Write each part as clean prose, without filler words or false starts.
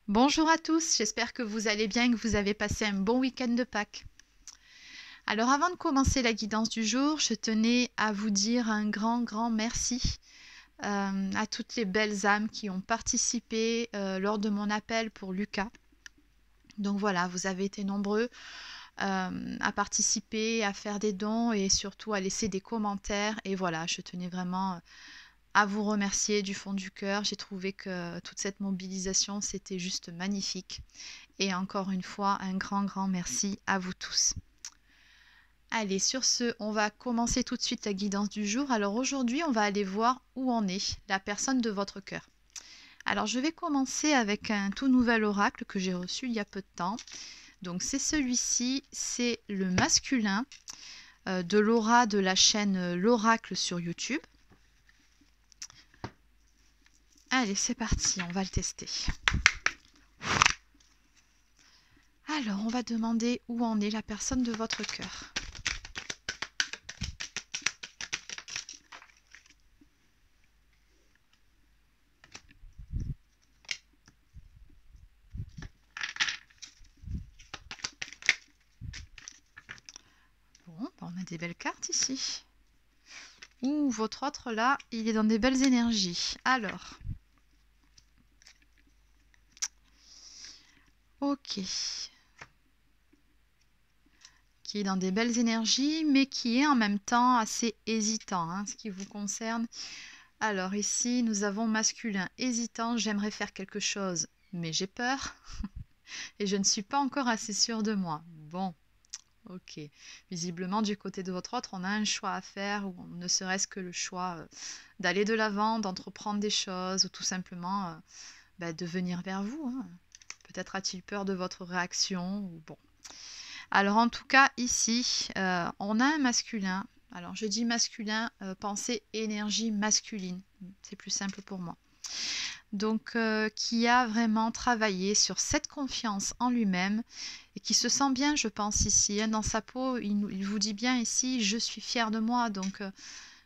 Bonjour à tous, j'espère que vous allez bien et que vous avez passé un bon week-end de Pâques. Alors avant de commencer la guidance du jour, je tenais à vous dire un grand merci à toutes les belles âmes qui ont participé lors de mon appel pour Lucas. Donc voilà, vous avez été nombreux à participer, à faire des dons et surtout à laisser des commentaires. Et voilà, je tenais vraiment à vous remercier du fond du cœur. J'ai trouvé que toute cette mobilisation, c'était juste magnifique. Et encore une fois, un grand merci à vous tous. Allez, sur ce, on va commencer tout de suite la guidance du jour. Alors aujourd'hui, on va aller voir où en est la personne de votre cœur. Alors je vais commencer avec un tout nouvel oracle que j'ai reçu il y a peu de temps. Donc c'est celui-ci, c'est le masculin de l'aura de la chaîne L'Oracle sur YouTube. Allez, c'est parti, on va le tester. Alors, on va demander où en est la personne de votre cœur. Bon, on a des belles cartes ici. Ouh, votre autre là, il est dans des belles énergies. Alors. Ok. Qui est dans des belles énergies, mais qui est en même temps assez hésitant, hein, ce qui vous concerne. Alors ici, nous avons masculin hésitant. J'aimerais faire quelque chose, mais j'ai peur. Et je ne suis pas encore assez sûre de moi. Bon. Ok. Visiblement, du côté de votre autre, on a un choix à faire, ou ne serait-ce que le choix d'aller de l'avant, d'entreprendre des choses, ou tout simplement de venir vers vous. Hein. Peut-être a-t-il peur de votre réaction, ou bon. Alors en tout cas, ici, on a un masculin. Alors je dis masculin, pensée énergie masculine. C'est plus simple pour moi. Donc qui a vraiment travaillé sur cette confiance en lui-même et qui se sent bien, je pense, ici. Hein, dans sa peau, il vous dit bien ici, je suis fier de moi. Donc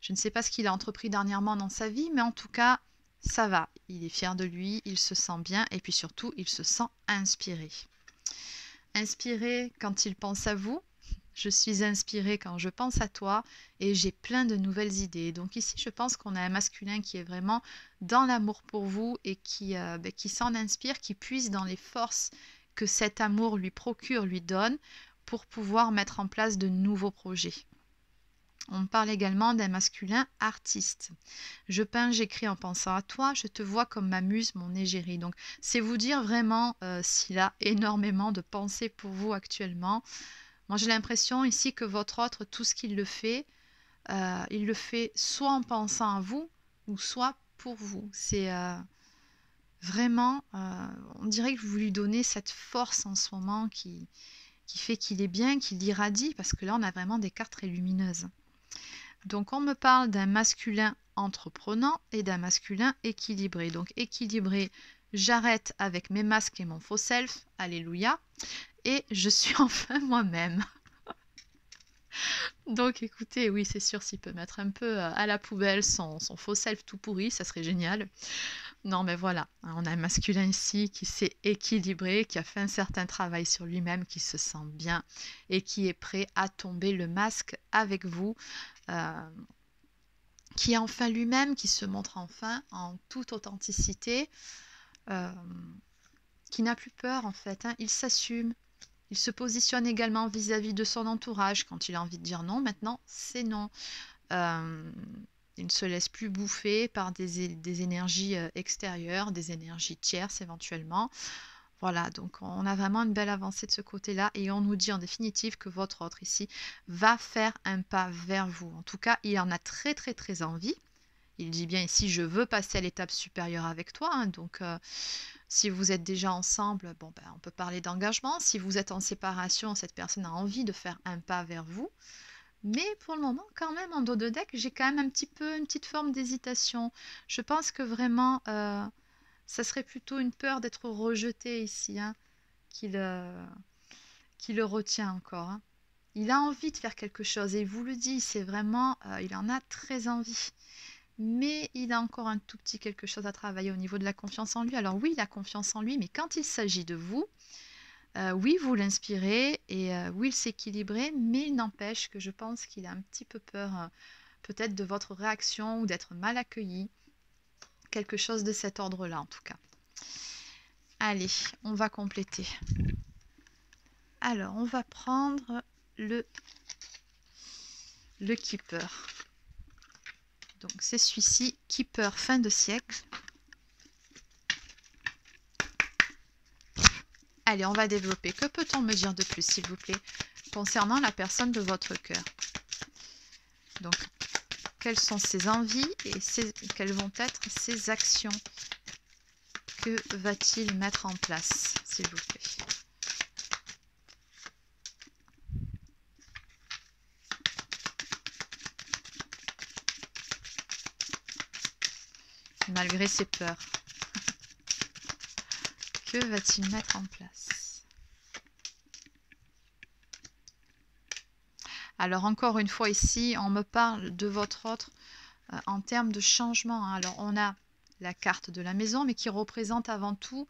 je ne sais pas ce qu'il a entrepris dernièrement dans sa vie, mais en tout cas, ça va. Il est fier de lui, il se sent bien et puis surtout, il se sent inspiré. Inspiré quand il pense à vous. Je suis inspirée quand je pense à toi et j'ai plein de nouvelles idées. Donc ici, je pense qu'on a un masculin qui est vraiment dans l'amour pour vous et qui s'en inspire, qui puise dans les forces que cet amour lui procure, lui donne pour pouvoir mettre en place de nouveaux projets. On parle également d'un masculin artiste. Je peins, j'écris en pensant à toi, je te vois comme ma muse, mon égérie. Donc c'est vous dire vraiment s'il a énormément de pensées pour vous actuellement. Moi, j'ai l'impression ici que votre autre, tout ce qu'il le fait, il le fait soit en pensant à vous ou soit pour vous. C'est vraiment, on dirait que vous lui donnez cette force en ce moment qui fait qu'il est bien, qu'il irradie, parce que là, on a vraiment des cartes très lumineuses. Donc, on me parle d'un masculin entreprenant et d'un masculin équilibré. Donc, équilibré, j'arrête avec mes masques et mon faux self, alléluia, et je suis enfin moi-même. Donc écoutez, oui, c'est sûr, s'il peut mettre un peu à la poubelle son faux self tout pourri, ça serait génial. Non, mais voilà, hein, on a un masculin ici qui s'est équilibré, qui a fait un certain travail sur lui-même, qui se sent bien et qui est prêt à tomber le masque avec vous, euh, qui est enfin lui-même, qui se montre enfin en toute authenticité, euh, qui n'a plus peur en fait, hein, il s'assume. Il se positionne également vis-à-vis de son entourage. Quand il a envie de dire non, maintenant, c'est non. Euh, il ne se laisse plus bouffer par des énergies extérieures, des énergies tierces éventuellement. Voilà, donc on a vraiment une belle avancée de ce côté-là et on nous dit en définitive que votre autre ici va faire un pas vers vous. En tout cas, il en a très envie. Il dit bien ici, je veux passer à l'étape supérieure avec toi. Hein, donc, si vous êtes déjà ensemble, bon, on peut parler d'engagement. Si vous êtes en séparation, cette personne a envie de faire un pas vers vous. Mais pour le moment, quand même, en dos de deck, j'ai quand même un petit peu une petite forme d'hésitation. Je pense que vraiment, ça serait plutôt une peur d'être rejeté ici, hein, qui le, qui le retient encore. Hein. Il a envie de faire quelque chose et il vous le dit, c'est vraiment, il en a très envie. mais il a encore un tout petit quelque chose à travailler au niveau de la confiance en lui. Alors oui, il a confiance en lui, mais quand il s'agit de vous, oui, vous l'inspirez et oui, il s'équilibrer, mais il n'empêche que je pense qu'il a un petit peu peur peut-être de votre réaction ou d'être mal accueilli. Quelque chose de cet ordre-là en tout cas. Allez, on va compléter. Alors, on va prendre le Keeper. Donc, c'est celui-ci, Keeper fin de siècle. Allez, on va développer. Que peut-on me dire de plus, s'il vous plaît, concernant la personne de votre cœur? Donc, quelles sont ses envies et quelles vont être ses actions? Que va-t-il mettre en place, s'il vous plaît? Malgré ses peurs. Que va-t-il mettre en place? Alors encore une fois ici, on me parle de votre autre en termes de changement. Alors on a la carte de la maison, mais qui représente avant tout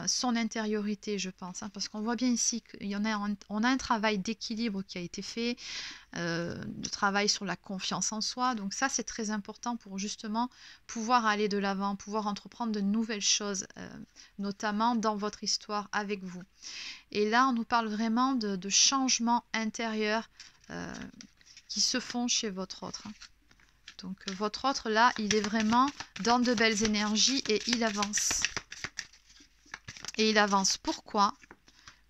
son intériorité, je pense. Hein, parce qu'on voit bien ici qu'on a un travail d'équilibre qui a été fait, de travail sur la confiance en soi. Donc ça, c'est très important pour justement pouvoir aller de l'avant, pouvoir entreprendre de nouvelles choses, notamment dans votre histoire avec vous. Et là, on nous parle vraiment de changements intérieurs qui se font chez votre autre. Hein. Donc votre autre, là, il est vraiment dans de belles énergies et il avance. Et il avance. Pourquoi?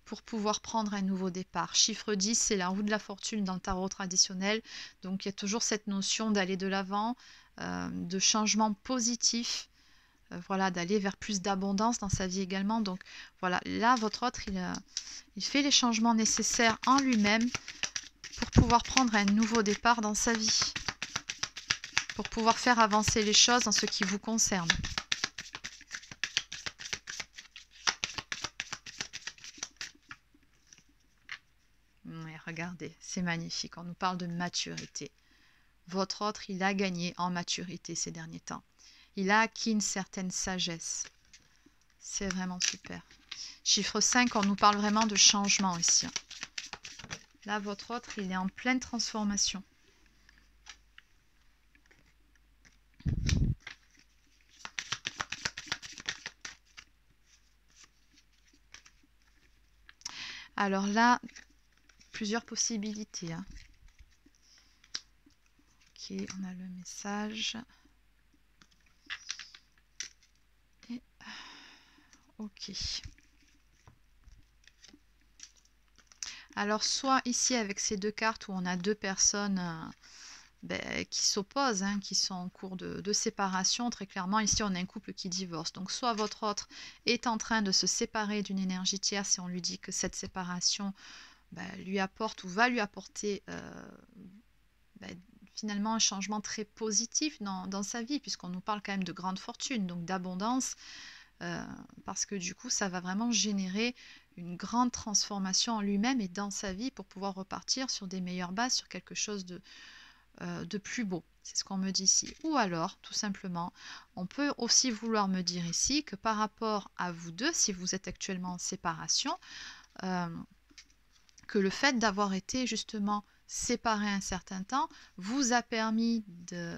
Pour pouvoir prendre un nouveau départ. Chiffre 10, c'est la roue de la fortune dans le tarot traditionnel. Donc il y a toujours cette notion d'aller de l'avant, de changement positif. Voilà, d'aller vers plus d'abondance dans sa vie également. Donc voilà, là, votre autre, il fait les changements nécessaires en lui-même pour pouvoir prendre un nouveau départ dans sa vie. Pour pouvoir faire avancer les choses dans ce qui vous concerne. Oui, regardez, c'est magnifique. On nous parle de maturité. Votre autre, il a gagné en maturité ces derniers temps. Il a acquis une certaine sagesse. C'est vraiment super. Chiffre 5, on nous parle vraiment de changement ici. Là, votre autre, il est en pleine transformation. Alors là, plusieurs possibilités. Hein. Ok, on a le message. Et... ok. Alors, soit ici, avec ces deux cartes où on a deux personnes qui s'opposent, hein, qui sont en cours de séparation, très clairement, ici, on a un couple qui divorce. Donc, soit votre autre est en train de se séparer d'une énergie tierce et on lui dit que cette séparation lui apporte ou va lui apporter finalement un changement très positif dans sa vie, puisqu'on nous parle quand même de grande fortune, donc d'abondance, parce que du coup, ça va vraiment générer une grande transformation en lui-même et dans sa vie pour pouvoir repartir sur des meilleures bases, sur quelque chose de plus beau. C'est ce qu'on me dit ici. Ou alors, tout simplement, on peut aussi vouloir me dire ici que par rapport à vous deux, si vous êtes actuellement en séparation, que le fait d'avoir été justement séparés un certain temps vous a permis de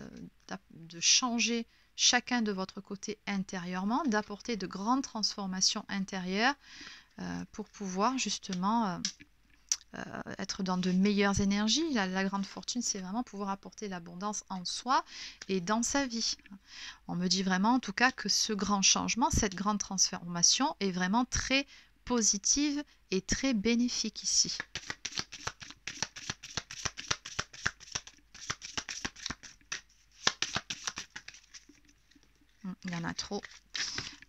changer chacun de votre côté intérieurement, d'apporter de grandes transformations intérieures pour pouvoir justement être dans de meilleures énergies. La grande fortune, c'est vraiment pouvoir apporter l'abondance en soi et dans sa vie. On me dit vraiment en tout cas que ce grand changement, cette grande transformation est vraiment très positive et très bénéfique ici. Il y en a trop.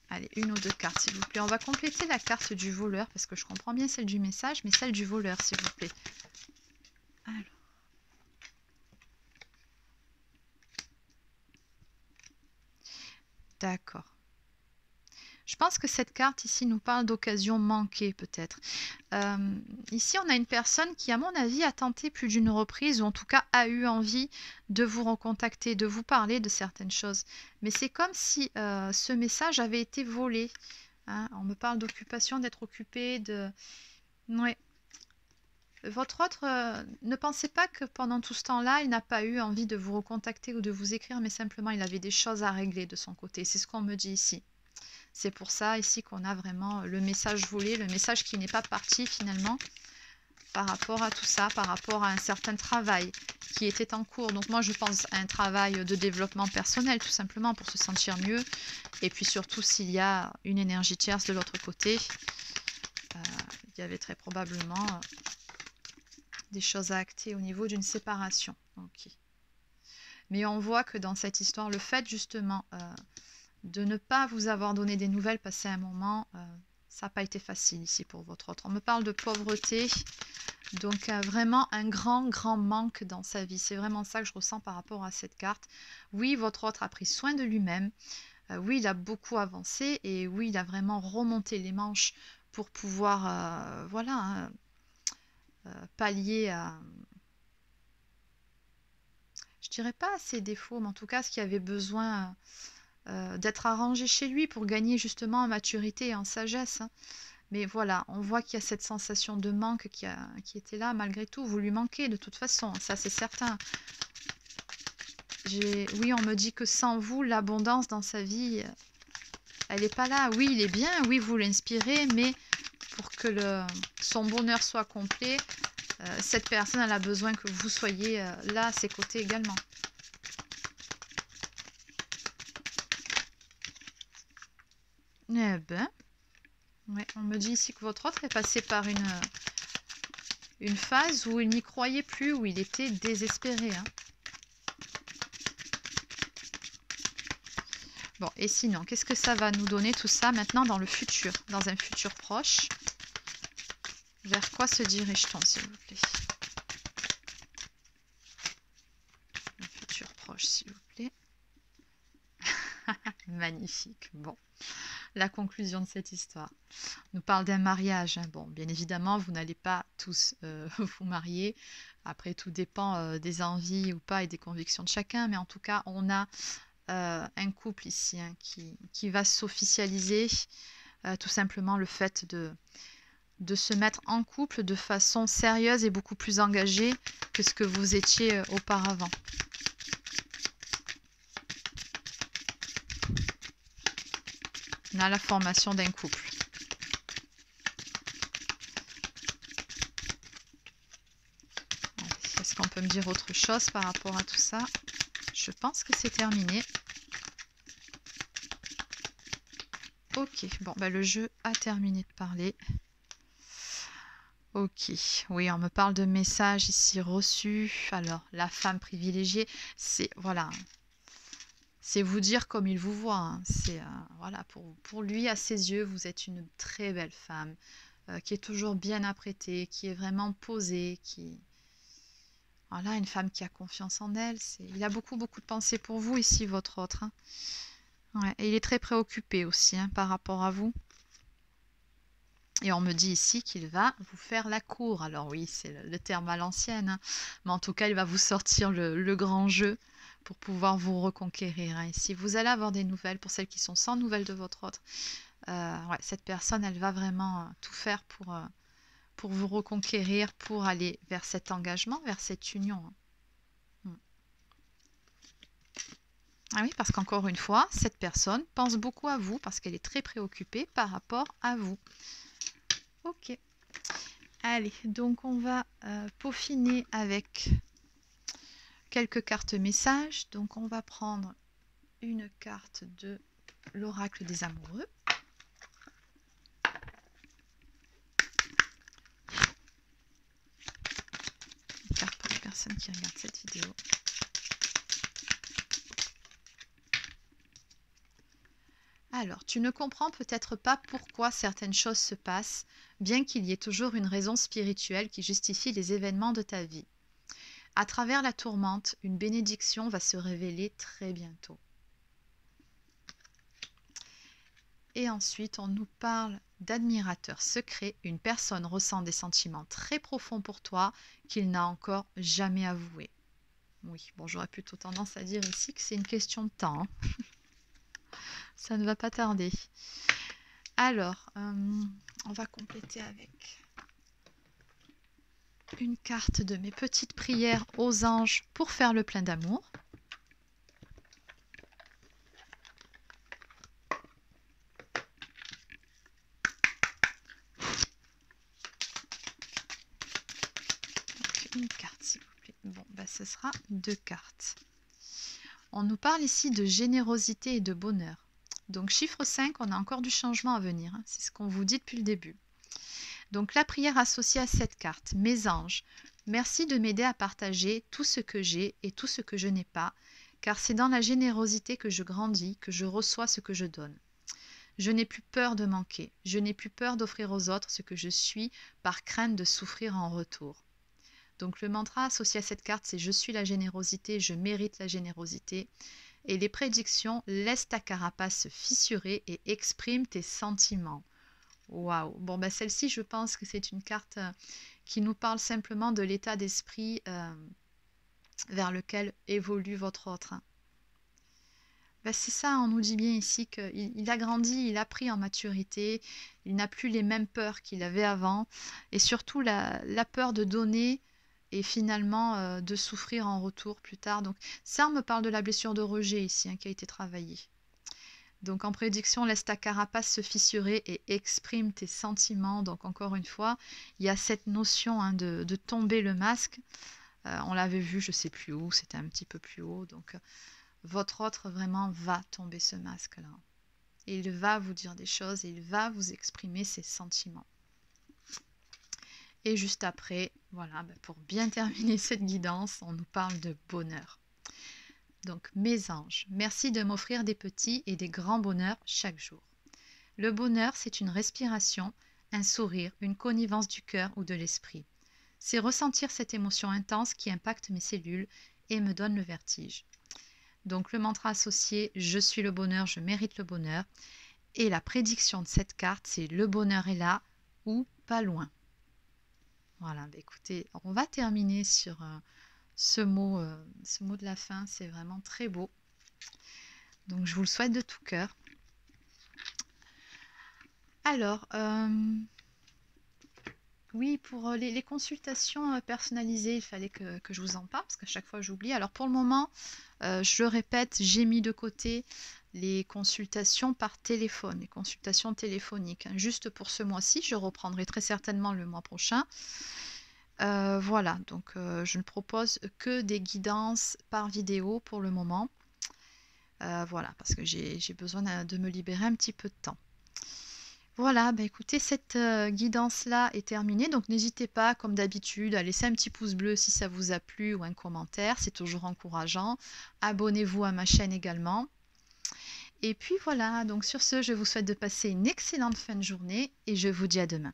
Allez, une ou deux cartes, s'il vous plaît. On va compléter la carte du voleur, parce que je comprends bien celle du message, mais celle du voleur, s'il vous plaît. Alors. D'accord. Je pense que cette carte ici nous parle d'occasion manquée peut-être. Ici, on a une personne qui, à mon avis, a tenté plus d'une reprise, ou en tout cas a eu envie de vous recontacter, de vous parler de certaines choses. Mais c'est comme si ce message avait été volé. Hein. On me parle d'occupation, d'être occupé, de... Ouais. Votre autre, ne pensez pas que pendant tout ce temps-là, il n'a pas eu envie de vous recontacter ou de vous écrire, mais simplement il avait des choses à régler de son côté. C'est ce qu'on me dit ici. C'est pour ça ici qu'on a vraiment le message volé, le message qui n'est pas parti finalement par rapport à tout ça, par rapport à un certain travail qui était en cours. Donc moi je pense à un travail de développement personnel tout simplement pour se sentir mieux. Et puis surtout s'il y a une énergie tierce de l'autre côté, il y avait très probablement des choses à acter au niveau d'une séparation. Okay. Mais on voit que dans cette histoire, le fait justement de ne pas vous avoir donné des nouvelles passé un moment, ça n'a pas été facile ici pour votre autre. On me parle de pauvreté, donc vraiment un grand manque dans sa vie. C'est vraiment ça que je ressens par rapport à cette carte. Oui, votre autre a pris soin de lui-même. Oui, il a beaucoup avancé et oui, il a vraiment remonté les manches pour pouvoir voilà, hein, pallier à... Je dirais pas à ses défauts, mais en tout cas, ce qui avait besoin... d'être arrangé chez lui pour gagner justement en maturité et en sagesse. Hein. Mais voilà, on voit qu'il y a cette sensation de manque qui était là malgré tout. Vous lui manquez de toute façon, ça c'est certain. Oui, on me dit que sans vous, l'abondance dans sa vie, elle n'est pas là. Oui, il est bien, oui, vous l'inspirez, mais pour que son bonheur soit complet, cette personne elle a besoin que vous soyez là à ses côtés également. Eh ben, ouais, on me dit ici que votre autre est passé par une phase où il n'y croyait plus, où il était désespéré. Hein. Bon, et sinon, qu'est-ce que ça va nous donner tout ça maintenant dans le futur, dans un futur proche? Vers quoi se dirige-t-on, s'il vous plaît? Le futur proche, s'il vous plaît. Magnifique. Bon. La conclusion de cette histoire nous parle d'un mariage. Bon, bien évidemment, vous n'allez pas tous vous marier. Après, tout dépend des envies ou pas et des convictions de chacun. Mais en tout cas, on a un couple ici hein, qui va s'officialiser. Tout simplement le fait de se mettre en couple de façon sérieuse et beaucoup plus engagée que ce que vous étiez auparavant. On a la formation d'un couple. Est-ce qu'on peut me dire autre chose par rapport à tout ça? Je pense que c'est terminé. Ok, bon, bah, le jeu a terminé de parler. Ok, oui, on me parle de messages ici reçus. Alors, la femme privilégiée, c'est, voilà, c'est vous dire comme il vous voit. Hein. C'est, voilà, pour lui, à ses yeux, vous êtes une très belle femme, qui est toujours bien apprêtée, qui est vraiment posée, qui... Voilà, une femme qui a confiance en elle. Il a beaucoup de pensées pour vous ici, votre autre. Hein. Ouais, et il est très préoccupé aussi hein, par rapport à vous. Et on me dit ici qu'il va vous faire la cour. Alors oui, c'est le terme à l'ancienne. Hein. Mais en tout cas, il va vous sortir le grand jeu pour pouvoir vous reconquérir. Hein. Ici, vous allez avoir des nouvelles pour celles qui sont sans nouvelles de votre autre. Ouais, cette personne, elle va vraiment tout faire pour vous reconquérir, pour aller vers cet engagement, vers cette union. Hein. Ah oui, parce qu'encore une fois, cette personne pense beaucoup à vous parce qu'elle est très préoccupée par rapport à vous. Ok. Allez, donc on va peaufiner avec quelques cartes messages. Donc on va prendre une carte de l'oracle des amoureux. Une carte pour les personnes qui regardent cette vidéo. Alors, tu ne comprends peut-être pas pourquoi certaines choses se passent, bien qu'il y ait toujours une raison spirituelle qui justifie les événements de ta vie. À travers la tourmente, une bénédiction va se révéler très bientôt. Et ensuite, on nous parle d'admirateur secret. Une personne ressent des sentiments très profonds pour toi qu'il n'a encore jamais avoués. Oui, bon, j'aurais plutôt tendance à dire ici que c'est une question de temps, hein. Ça ne va pas tarder. Alors, on va compléter avec une carte de mes petites prières aux anges pour faire le plein d'amour. Une carte, s'il vous plaît. Bon, bah, ce sera 2 cartes. On nous parle ici de générosité et de bonheur. Donc, chiffre 5, on a encore du changement à venir, hein. C'est ce qu'on vous dit depuis le début. Donc, la prière associée à cette carte. Mes anges, merci de m'aider à partager tout ce que j'ai et tout ce que je n'ai pas, car c'est dans la générosité que je grandis, que je reçois ce que je donne. Je n'ai plus peur de manquer. Je n'ai plus peur d'offrir aux autres ce que je suis par crainte de souffrir en retour. Donc le mantra associé à cette carte, c'est « Je suis la générosité, je mérite la générosité ». Et les prédictions « Laisse ta carapace se fissurer et exprime tes sentiments ». Waouh! Bon, ben celle-ci, je pense que c'est une carte qui nous parle simplement de l'état d'esprit vers lequel évolue votre autre. Ben c'est ça, on nous dit bien ici qu'il a grandi, il a pris en maturité, il n'a plus les mêmes peurs qu'il avait avant, et surtout la peur de donner et finalement de souffrir en retour plus tard. Donc ça, on me parle de la blessure de rejet ici, hein, qui a été travaillée. Donc en prédiction, laisse ta carapace se fissurer et exprime tes sentiments. Donc encore une fois, il y a cette notion, hein, de tomber le masque. On l'avait vu, je ne sais plus où, c'était un petit peu plus haut. Donc votre autre vraiment va tomber ce masque-là. Et il va vous dire des choses et il va vous exprimer ses sentiments. Et juste après, voilà, pour bien terminer cette guidance, on nous parle de bonheur. Donc, mes anges, merci de m'offrir des petits et des grands bonheurs chaque jour. Le bonheur, c'est une respiration, un sourire, une connivence du cœur ou de l'esprit. C'est ressentir cette émotion intense qui impacte mes cellules et me donne le vertige. Donc, le mantra associé, je suis le bonheur, je mérite le bonheur. Et la prédiction de cette carte, c'est le bonheur est là ou pas loin. Voilà, bah écoutez, on va terminer sur ce mot de la fin, c'est vraiment très beau. Donc je vous le souhaite de tout cœur. Alors, oui, pour les consultations personnalisées, il fallait que je vous en parle, parce qu'à chaque fois j'oublie. Alors pour le moment, je le répète, j'ai mis de côté les consultations par téléphone, les consultations téléphoniques, hein. Juste pour ce mois-ci, je reprendrai très certainement le mois prochain. Voilà, donc je ne propose que des guidances par vidéo pour le moment. Voilà, parce que j'ai besoin de me libérer un petit peu de temps. Voilà, bah écoutez, cette guidance-là est terminée. Donc n'hésitez pas, comme d'habitude, à laisser un petit pouce bleu si ça vous a plu ou un commentaire. C'est toujours encourageant. Abonnez-vous à ma chaîne également. Et puis voilà, donc sur ce, je vous souhaite de passer une excellente fin de journée et je vous dis à demain.